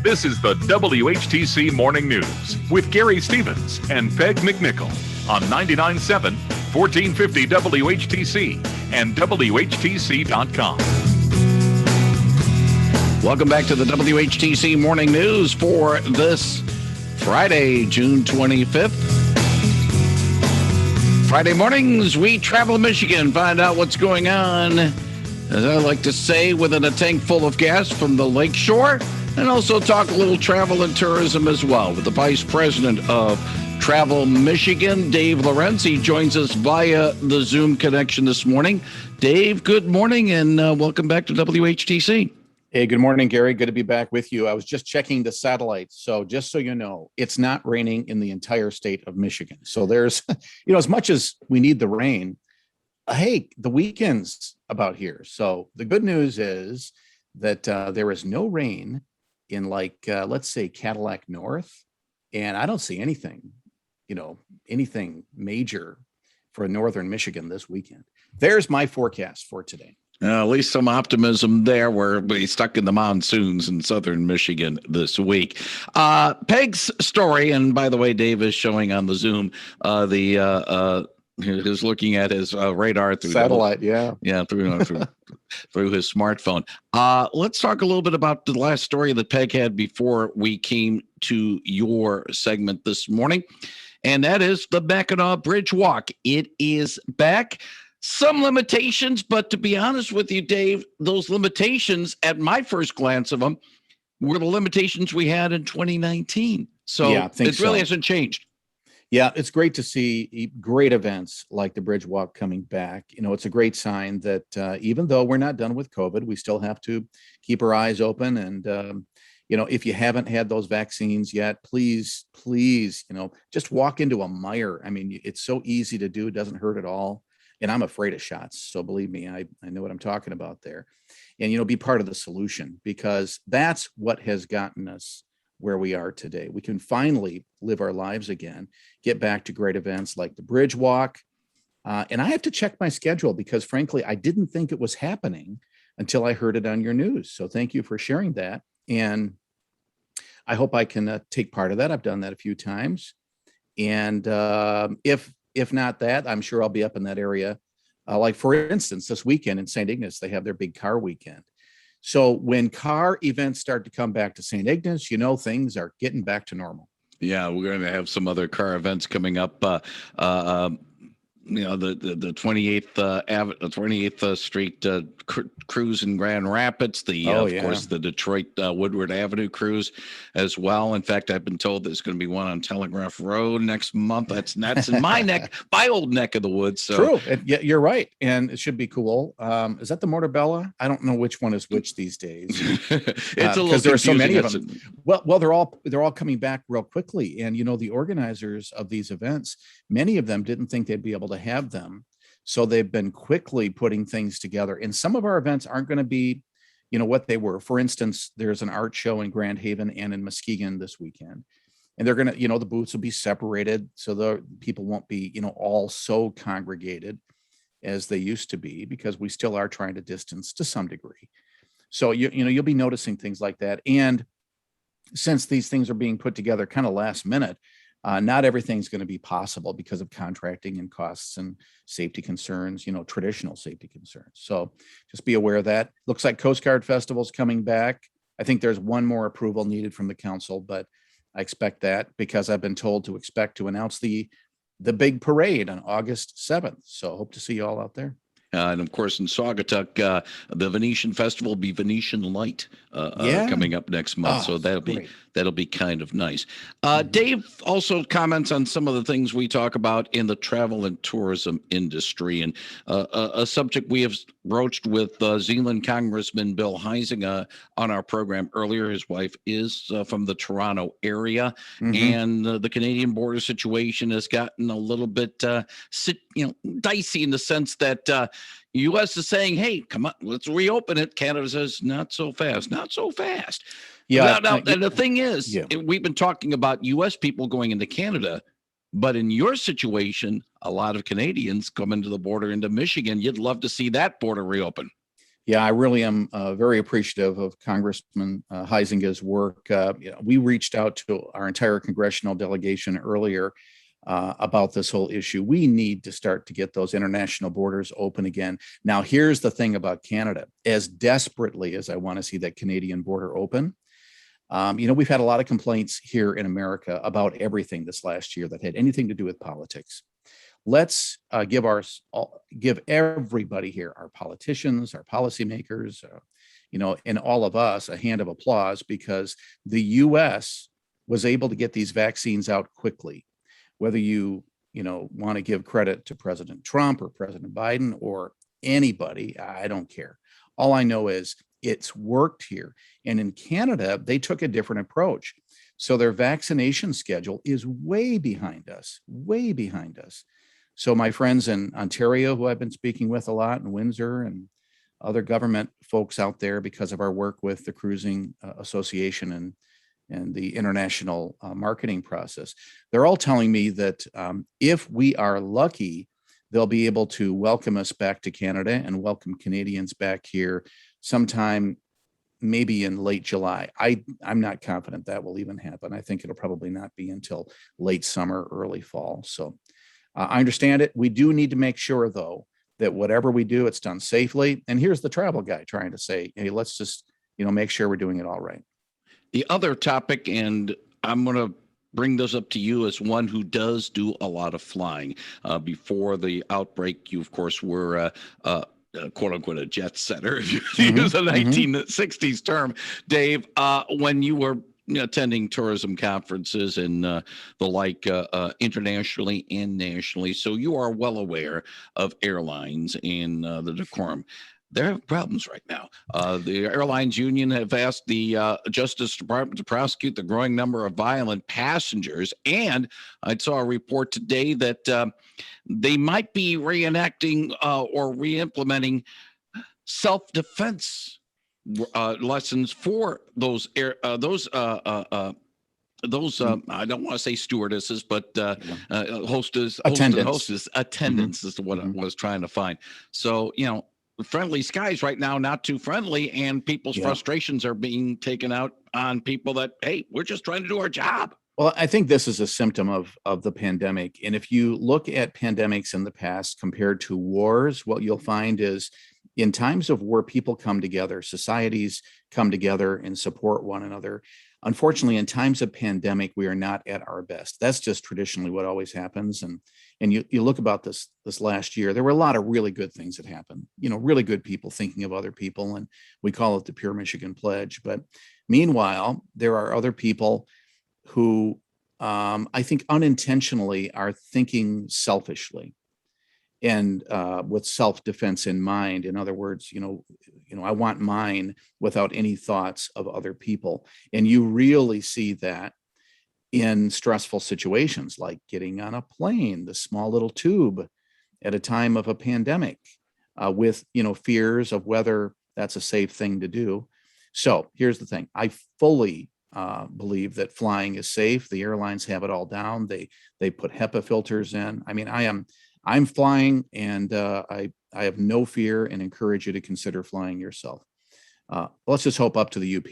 This is the WHTC Morning News with Gary Stevens and Peg McNichol on 99.7, 1450 WHTC and WHTC.com. Welcome back to the WHTC Morning News for this Friday, June 25th. Friday mornings, we travel to Michigan, find out what's going on, as I like to say, within a tank full of gas from the lake shore, and also talk a little travel and tourism as well with the Vice President of Travel Michigan, Dave Lorenz. He joins us via the Zoom connection this morning. Dave, good morning and welcome back to WHTC. Hey, good morning, Gary. Good to be back with you. I was just checking the satellites. So just so you know, it's not raining in the entire state of Michigan. So there's, as much as we need the rain, hey, the weekend's about here. So the good news is that there is no rain in let's say Cadillac North. And I don't see anything major for northern Michigan this weekend. There's my forecast for today. At least some optimism there. We're stuck in the monsoons in southern Michigan this week. Peg's story, and by the way, Dave is showing on the Zoom is looking at his radar through satellite, through his smartphone. Let's talk a little bit about the last story that Peg had before we came to your segment this morning, and that is the Mackinac Bridge Walk. It is back. Some limitations, but to be honest with you, Dave, those limitations at my first glance of them were the limitations we had in 2019. So it really hasn't changed. Yeah, it's great to see great events like the Bridge Walk coming back. It's a great sign that even though we're not done with COVID, we still have to keep our eyes open. And, if you haven't had those vaccines yet, please, just walk into a mire. I mean, it's so easy to do. It doesn't hurt at all. And I'm afraid of shots. So believe me, I know what I'm talking about there. And, be part of the solution, because that's what has gotten us where we are today. We can finally live our lives again, get back to great events like the Bridge Walk. And I have to check my schedule because, frankly, I didn't think it was happening until I heard it on your news. So thank you for sharing that. And I hope I can take part of that. I've done that a few times. And if not that, I'm sure I'll be up in that area. Like, for instance, this weekend in St. Ignace, they have their big car weekend. So when car events start to come back to St. Ignace, things are getting back to normal. Yeah, we're going to have some other car events coming up. The 28th Street cruise in Grand Rapids, of course, the Detroit Woodward Avenue cruise as well. In fact, I've been told there's going to be one on Telegraph Road next month. That's in my old neck of the woods. So. True. Yeah, you're right. And it should be cool. Is that the Mortobella? I don't know which one is which these days. It's a little there are so many of them. Well, they're all coming back real quickly. And, the organizers of these events, many of them didn't think they'd be able to have them. So they've been quickly putting things together. And some of our events aren't going to be, what they were. For instance, there's an art show in Grand Haven and in Muskegon this weekend. And they're going to, the booths will be separated. So the people won't be, all so congregated as they used to be, because we still are trying to distance to some degree. So, you'll be noticing things like that. And since these things are being put together kind of last minute, not everything's going to be possible because of contracting and costs and safety concerns, traditional safety concerns. So just be aware of that. Looks like Coast Guard Festival's coming back. I think there's one more approval needed from the council, but I expect that because I've been told to expect to announce the big parade on August 7th. So hope to see you all out there. And of course, in Saugatuck, the Venetian Festival will be Venetian Light coming up next month. So that'll be kind of nice. Dave also comments on some of the things we talk about in the travel and tourism industry, and a subject we have broached with Zeeland Congressman Bill Heising on our program earlier. His wife is from the Toronto area, and the Canadian border situation has gotten a little bit dicey in the sense that U.S. is saying, hey, come on, let's reopen it. Canada says, not so fast. Yeah. Now, and the thing is, we've been talking about U.S. people going into Canada, but in your situation, a lot of Canadians come into the border into Michigan. You'd love to see that border reopen. Yeah, I really am very appreciative of Congressman Heisinga's work. We reached out to our entire congressional delegation earlier about this whole issue. We need to start to get those international borders open again. Now, here's the thing about Canada. As desperately as I want to see that Canadian border open, we've had a lot of complaints here in America about everything this last year that had anything to do with politics. Let's give everybody here, our politicians, our policymakers, and all of us a hand of applause because the U.S. was able to get these vaccines out quickly. Whether you want to give credit to President Trump or President Biden or anybody, I don't care. All I know is it's worked here. And in Canada, they took a different approach. So their vaccination schedule is way behind us, way behind us. So my friends in Ontario, who I've been speaking with a lot, in Windsor and other government folks out there because of our work with the Cruising Association and the international marketing process, they're all telling me that if we are lucky, they'll be able to welcome us back to Canada and welcome Canadians back here sometime maybe in late July. I'm not confident that will even happen. I think it'll probably not be until late summer, early fall. So I understand it. We do need to make sure, though, that whatever we do, it's done safely. And here's the travel guy trying to say, hey, let's just, make sure we're doing it all right. The other topic, and I'm going to bring those up to you as one who does do a lot of flying. Before the outbreak, you, of course, were quote unquote a jet setter, if you use a 1960s term, Dave, when you were attending tourism conferences and the like internationally and nationally. So you are well aware of airlines and the decorum. They have problems right now. The airlines union have asked the Justice Department to prosecute the growing number of violent passengers. And I saw a report today that they might be reenacting or re-implementing self-defense lessons for those I don't want to say stewardesses, but attendants is what I was trying to find. So, friendly skies right now, not too friendly, and people's frustrations are being taken out on people that, hey, we're just trying to do our job. Well, I think this is a symptom of the pandemic. And if you look at pandemics in the past compared to wars, what you'll find is in times of war, people come together, societies come together and support one another. Unfortunately, in times of pandemic, we are not at our best. That's just traditionally what always happens. And you look about this last year, there were a lot of really good things that happened, really good people thinking of other people. And we call it the Pure Michigan Pledge. But meanwhile, there are other people who I think unintentionally are thinking selfishly and with self-defense in mind. In other words, I want mine without any thoughts of other people. And you really see that in stressful situations like getting on a plane, the small little tube at a time of a pandemic with, fears of whether that's a safe thing to do. So here's the thing. I fully believe that flying is safe. The airlines have it all down. They put HEPA filters in. I mean, I'm flying and I have no fear and encourage you to consider flying yourself. Let's just hope up to the UP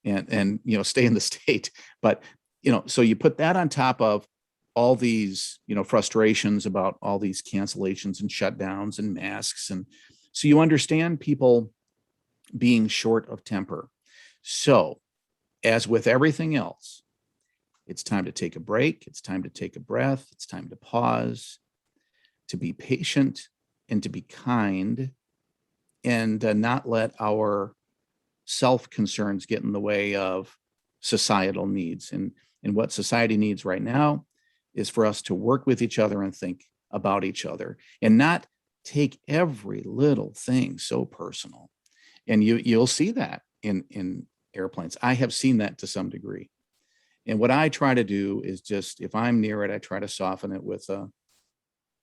and stay in the state. But, so you put that on top of all these, frustrations about all these cancellations and shutdowns and masks. And so you understand people being short of temper. So as with everything else, it's time to take a break. It's time to take a breath. It's time to pause, to be patient and to be kind and not let our self-concerns get in the way of societal needs. And what society needs right now is for us to work with each other and think about each other and not take every little thing so personal. And you'll see that in airplanes. I have seen that to some degree. And what I try to do is just, if I'm near it, I try to soften it with a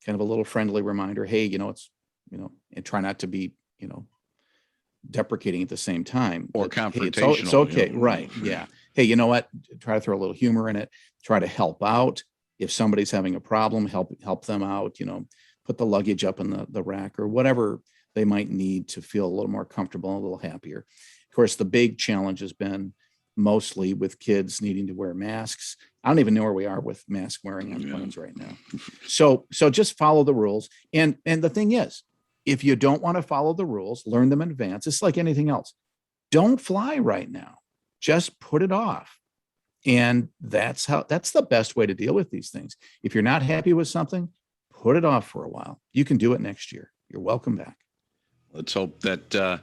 kind of a little friendly reminder. Hey, it's, and try not to be, deprecating at the same time. Or but, confrontational. Hey, it's okay. Right. Yeah. Hey, you know what? Try to throw a little humor in it. Try to help out. If somebody's having a problem, help them out, put the luggage up in the rack or whatever they might need to feel a little more comfortable, a little happier. Of course, the big challenge has been mostly with kids needing to wear masks. I don't even know where we are with mask wearing on planes right now. So just follow the rules. And the thing is, if you don't want to follow the rules, learn them in advance. It's like anything else. Don't fly right now. Just put it off. And that's the best way to deal with these things. If you're not happy with something, put it off for a while. You can do it next year. You're welcome back. Let's hope that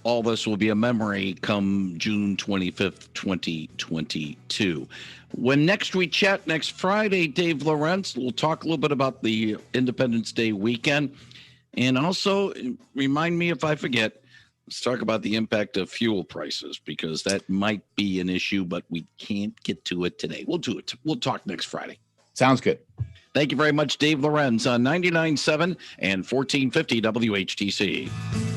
all this will be a memory come June 25th, 2022. When next we chat next Friday, Dave Lorenz, we'll talk a little bit about the Independence Day weekend. And also remind me if I forget, let's talk about the impact of fuel prices, because that might be an issue, but we can't get to it today. We'll do it. We'll talk next Friday. Sounds good. Thank you very much, Dave Lorenz on 99.7 and 1450 WHTC.